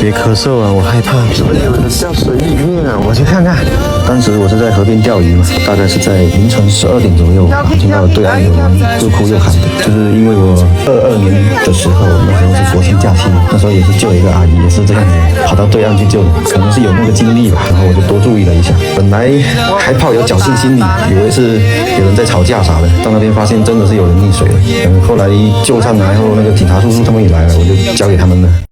别咳嗽啊，我害怕。怎么有人掉水里面啊？我去看看。当时我是在河边钓鱼嘛，大概是在凌晨12点左右，听到对岸有人又哭又喊的，就是因为我22年的时候，那时候是国庆假期，那时候也是救了一个阿姨，也是这样子跑到对岸去救的，可能是有那个经历吧，然后我就多注意了一下。本来还抱有侥幸心理，以为是有人在吵架啥的，到那边发现真的是有人溺水了。后来救上来后，那个警察叔叔他们也来了，我就交给他们了。